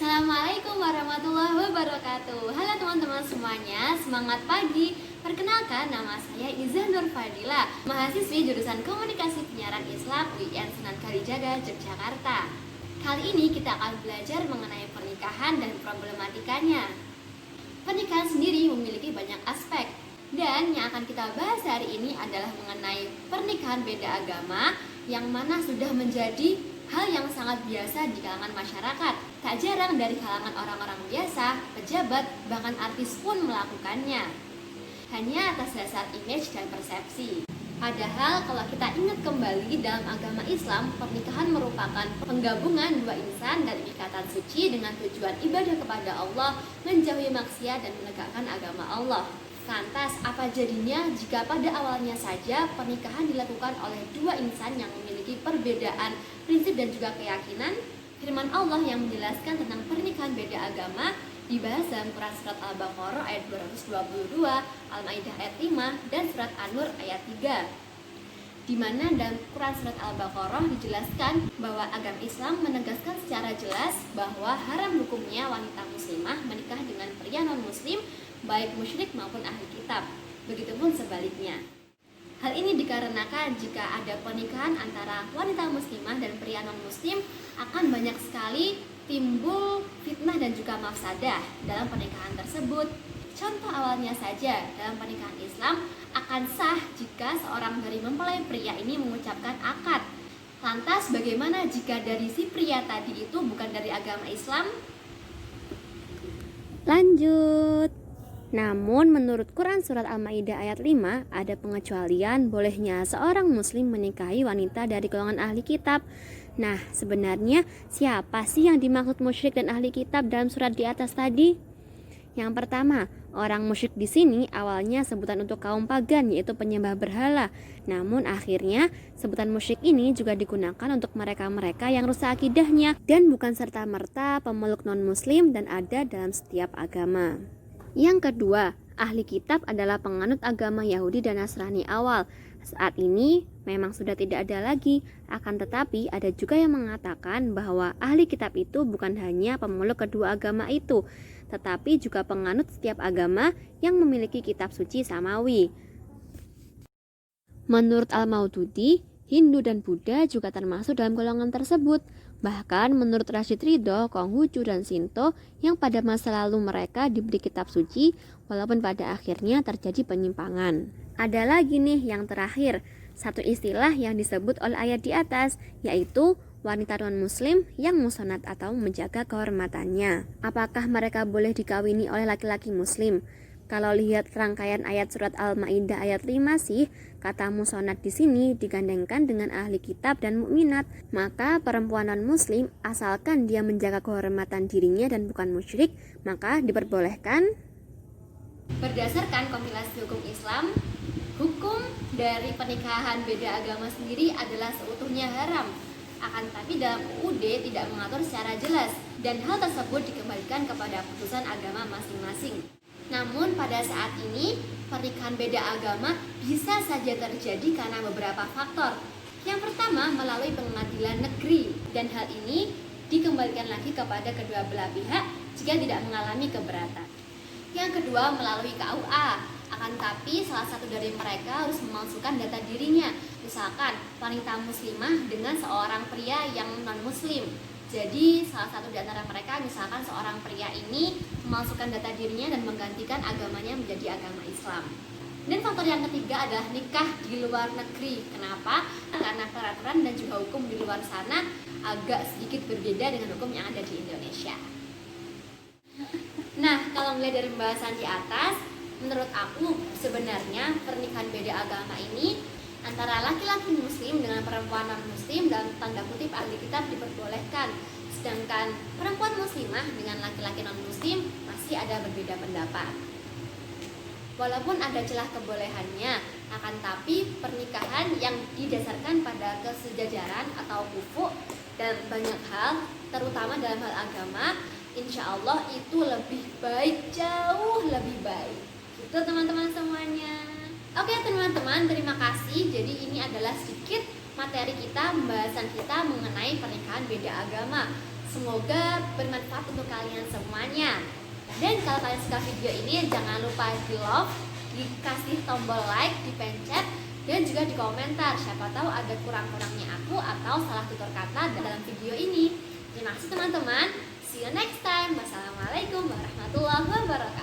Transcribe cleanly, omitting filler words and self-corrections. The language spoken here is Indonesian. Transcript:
Assalamualaikum warahmatullahi wabarakatuh. Halo teman-teman semuanya, semangat pagi. Perkenalkan, nama saya Iza Nur Fadila, mahasiswi jurusan Komunikasi Penyiaran Islam UIN Sunan Kalijaga, Yogyakarta. Kali ini kita akan belajar mengenai pernikahan dan problematikanya. Pernikahan sendiri memiliki banyak aspek, dan yang akan kita bahas hari ini adalah mengenai pernikahan beda agama, yang mana sudah menjadi hal yang sangat biasa di kalangan masyarakat. Tak jarang dari kalangan orang-orang biasa, pejabat, bahkan artis pun melakukannya, hanya atas dasar image dan persepsi. Padahal kalau kita ingat kembali, dalam agama Islam, pernikahan merupakan penggabungan dua insan dan ikatan suci dengan tujuan ibadah kepada Allah, menjauhi maksiat dan menegakkan agama Allah. Lantas, apa jadinya jika pada awalnya saja pernikahan dilakukan oleh dua insan yang memiliki perbedaan prinsip dan juga keyakinan? Firman Allah yang menjelaskan tentang pernikahan beda agama dibahas dalam Quran Surat Al-Baqarah ayat 222, Al-Maidah ayat 5, dan Surat An-Nur ayat 3. Di mana dalam Quran Surat Al-Baqarah dijelaskan bahwa agama Islam menegaskan secara jelas bahwa haram hukumnya wanita muslimah menikah dengan pria non-muslim, baik musyrik maupun ahli kitab. Begitupun sebaliknya. Hal ini dikarenakan jika ada pernikahan antara wanita muslimah dan pria non-muslim, akan banyak sekali timbul fitnah dan juga mafsadah dalam pernikahan tersebut. Contoh awalnya saja, dalam pernikahan Islam akan sah jika seorang dari mempelai pria ini mengucapkan akad. Lantas bagaimana jika dari si pria tadi itu bukan dari agama Islam? Lanjut. Namun menurut Quran Surat Al-Maidah ayat 5, ada pengecualian bolehnya seorang muslim menikahi wanita dari golongan ahli kitab. Nah, sebenarnya siapa sih yang dimaksud musyrik dan ahli kitab dalam surat di atas tadi? Yang pertama, orang musyrik di sini awalnya sebutan untuk kaum pagan, yaitu penyembah berhala. Namun akhirnya sebutan musyrik ini juga digunakan untuk mereka-mereka yang rusak akidahnya dan bukan serta-merta pemeluk non-muslim dan ada dalam setiap agama. Yang kedua, ahli kitab adalah penganut agama Yahudi dan Nasrani awal. Saat ini memang sudah tidak ada lagi, akan tetapi ada juga yang mengatakan bahwa ahli kitab itu bukan hanya pemeluk kedua agama itu, tetapi juga penganut setiap agama yang memiliki kitab suci samawi. Menurut Al-Maududi, Hindu dan Buddha juga termasuk dalam golongan tersebut. Bahkan menurut Rashid Ridho, Konghucu dan Shinto yang pada masa lalu mereka diberi kitab suci, walaupun pada akhirnya terjadi penyimpangan. Ada lagi nih yang terakhir, satu istilah yang disebut oleh ayat di atas, yaitu wanita non-muslim yang musonat atau menjaga kehormatannya. Apakah mereka boleh dikawini oleh laki-laki muslim? Kalau lihat rangkaian ayat surat Al-Maidah ayat 5 sih, kata musonat di sini digandengkan dengan ahli kitab dan mukminat. Maka perempuan non-muslim asalkan dia menjaga kehormatan dirinya dan bukan musyrik, maka diperbolehkan. Berdasarkan kompilasi hukum Islam, hukum dari pernikahan beda agama sendiri adalah seutuhnya haram. Akan tetapi dalam UUD tidak mengatur secara jelas, dan hal tersebut dikembalikan kepada putusan agama masing-masing. Namun pada saat ini, pernikahan beda agama bisa saja terjadi karena beberapa faktor. Yang pertama, melalui pengadilan negeri, dan hal ini dikembalikan lagi kepada kedua belah pihak jika tidak mengalami keberatan. Yang kedua, melalui KUA. Akan tapi salah satu dari mereka harus memasukkan data dirinya, misalkan wanita muslimah dengan seorang pria yang non-muslim. Jadi salah satu di antara mereka, misalkan seorang pria ini memasukkan data dirinya dan menggantikan agamanya menjadi agama Islam. Dan faktor yang ketiga adalah nikah di luar negeri. Kenapa? Karena peraturan dan juga hukum di luar sana agak sedikit berbeda dengan hukum yang ada di Indonesia. Nah, kalau melihat dari pembahasan di atas, menurut aku sebenarnya pernikahan beda agama ini antara laki-laki muslim dengan perempuan non-muslim dalam tanda kutip ahli kitab diperbolehkan, sedangkan perempuan muslimah dengan laki-laki non-muslim masih ada berbeda pendapat. Walaupun ada celah kebolehannya, akan tapi pernikahan yang didasarkan pada kesejajaran atau kufu dan banyak hal, terutama dalam hal agama, insya Allah itu lebih baik, jauh lebih baik. Gitu teman-teman semuanya. Oke teman-teman, terima kasih. Jadi ini adalah sedikit materi kita, pembahasan kita mengenai pernikahan beda agama. Semoga bermanfaat untuk kalian semuanya. Dan kalau kalian suka video ini, jangan lupa di love, dikasih tombol like, dipencet, dan juga di komentar. Siapa tahu ada kurang-kurangnya aku atau salah tutur kata dalam video ini. Terima kasih teman-teman. See you next time. Wassalamualaikum warahmatullahi wabarakatuh.